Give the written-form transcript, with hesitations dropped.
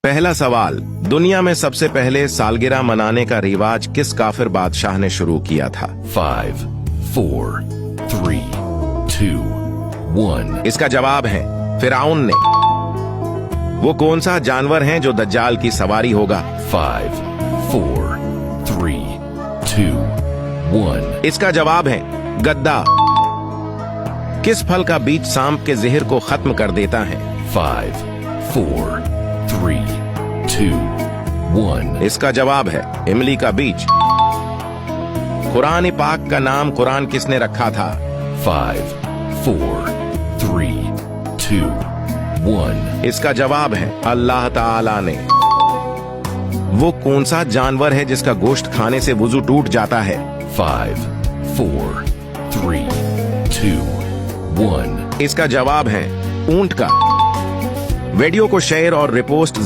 पहला सवाल, दुनिया में सबसे पहले सालगिरह मनाने का रिवाज किस काफिर बादशाह ने शुरू किया था? 5, 4, 3, 2, 1. इसका जवाब है फिरौन ने। वो कौन सा जानवर है जो दज्जाल की सवारी होगा? 5, 4, 3, 2, 1. इसका जवाब है गद्दा। किस फल का बीज सांप के जहर को खत्म कर देता है? 5, 4, 3, 2, 1. इसका जवाब है इमली का बीज। कुरान पाक का नाम कुरान किसने रखा था? 5, 4, 3, 2, 1. इसका जवाब है अल्लाह ताला ने। वो कौन सा जानवर है जिसका गोश्त खाने से वुजू टूट जाता है? 5, 4, 3, 2, 1. इसका जवाब है ऊंट का। वीडियो को शेयर और रिपोस्ट